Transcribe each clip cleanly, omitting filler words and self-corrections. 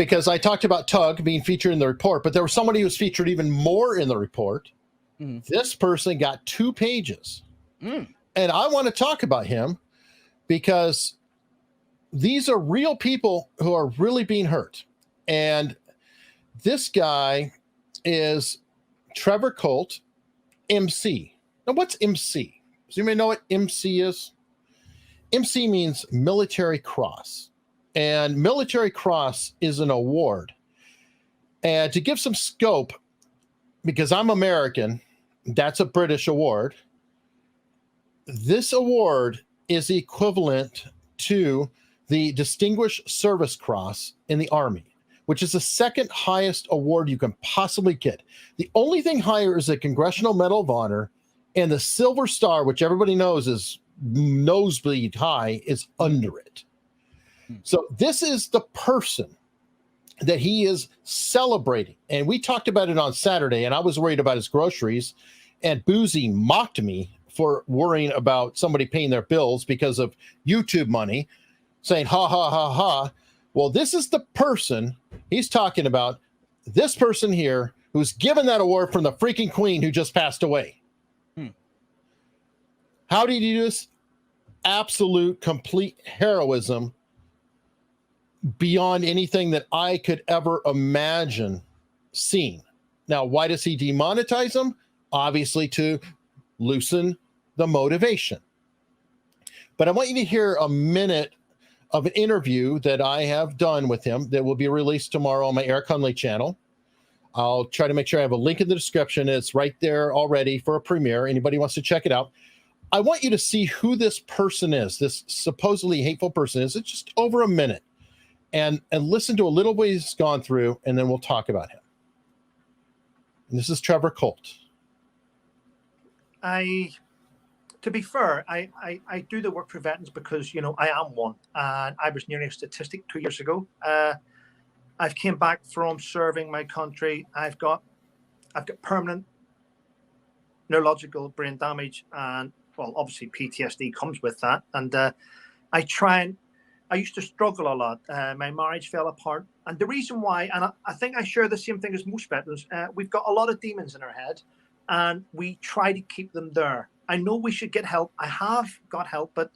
because I talked about Tug being featured in the report, but there was somebody who was featured even more in the report. This person got 2 pages. And I want to talk about him because these are real people who are really being hurt. And this guy is Trevor Colt, MC. Now, what's MC? Does anybody know what MC is? MC means Military Cross. And Military Cross is an award. And to give some scope, because I'm American, that's a British award. This award is equivalent to the Distinguished Service Cross in the Army, which is the second highest award you can possibly get. The only thing higher is the Congressional Medal of Honor, and the Silver Star, which everybody knows is nosebleed high, is under it. So this is the person that he is celebrating. And we talked about it on Saturday, and I was worried about his groceries, and Bouzy mocked me for worrying about somebody paying their bills because of YouTube money, saying, ha, ha, ha, ha. Well, this is the person he's talking about, this person here who's given that award from the freaking queen who just passed away. How did he do this? Absolute, complete heroism beyond anything that I could ever imagine seeing. Now, why does he demonetize them? Obviously, to loosen the motivation. But I want you to hear a minute of an interview that I have done with him that will be released tomorrow on my Eric Hunley channel. I'll try to make sure I have a link in the description. It's right there already for a premiere. Anybody wants to check it out. I want you to see who this person is, this supposedly hateful person is. It's just over a minute. And listen to a little what he's gone through, and then we'll talk about him. And this is Trevor Colt. To be fair, I do the work for veterans because, you know, I am one. And I was nearly a statistic 2 years ago. I've came back from serving my country. I've got permanent neurological brain damage, and well, obviously PTSD comes with that. And I used to struggle a lot. My marriage fell apart. And the reason why, and I think I share the same thing as most veterans, we've got a lot of demons in our head, and we try to keep them there. I know we should get help. I have got help, but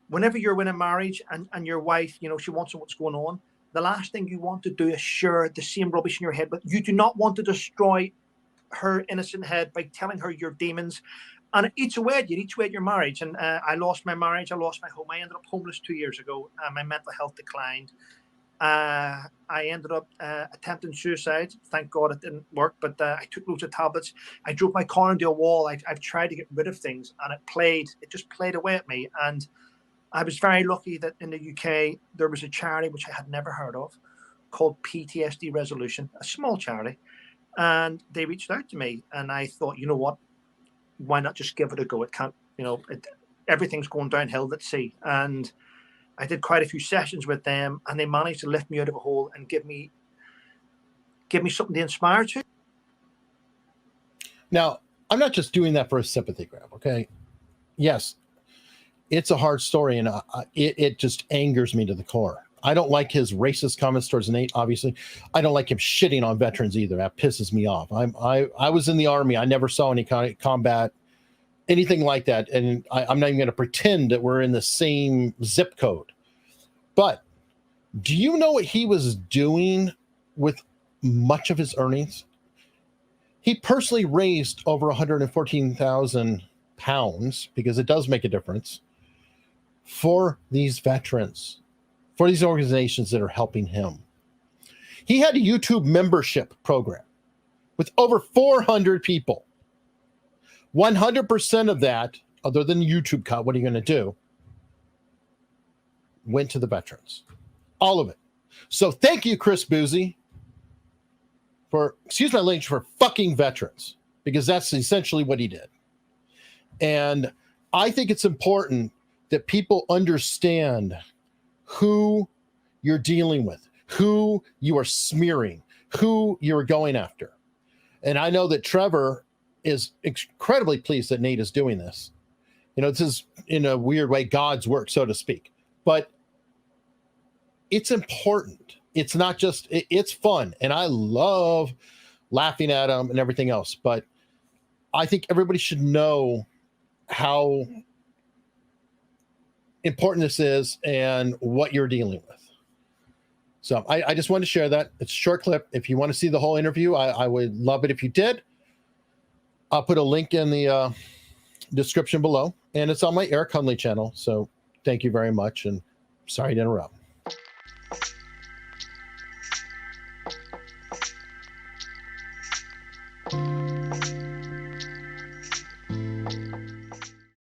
whenever you're in a marriage and your wife, you know, she wants to know what's going on, the last thing you want to do is share the same rubbish in your head, but you do not want to destroy her innocent head by telling her your demons. And it eats away at your marriage. And I lost my marriage. I lost my home. I ended up homeless 2 years ago. My mental health declined. I ended up attempting suicide. Thank God it didn't work, but I took loads of tablets. I drove my car into a wall. I've tried to get rid of things, and it just played away at me. And I was very lucky that in the UK, there was a charity which I had never heard of called PTSD Resolution, a small charity. And they reached out to me, and I thought, you know what? Why not just give it a go? It can't, you know, everything's going downhill, let's see. And I did quite a few sessions with them, and they managed to lift me out of a hole and give me something to inspire to. Now, I'm not just doing that for a sympathy grab, okay? Yes, it's a hard story, and it just angers me to the core. I don't like his racist comments towards Nate, obviously. I don't like him shitting on veterans either. That pisses me off. I was in the Army. I never saw any kind of combat, anything like that. And I'm not even going to pretend that we're in the same zip code. But do you know what he was doing with much of his earnings? He personally raised over 114,000 pounds, because it does make a difference, for these veterans, for these organizations that are helping him. He had a YouTube membership program with over 400 people. 100% of that, other than YouTube cut, what are you going to do, went to the veterans. All of it. So thank you, Chris Bouzy, for, excuse my language, for fucking veterans, because that's essentially what he did. And I think it's important that people understand who you're dealing with, who you are smearing, who you're going after. And I know that Trevor is incredibly pleased that Nate is doing this. You know, this is, in a weird way, God's work, so to speak. But it's important it's not just, it's fun. And I love laughing at them and everything else. But I think everybody should know how important this is and what you're dealing with. So I just wanted to share that. It's a short clip. If you want to see the whole interview, I would love it if you did. I'll put a link in the description below, and it's on my Eric Hunley channel. So thank you very much, and sorry to interrupt.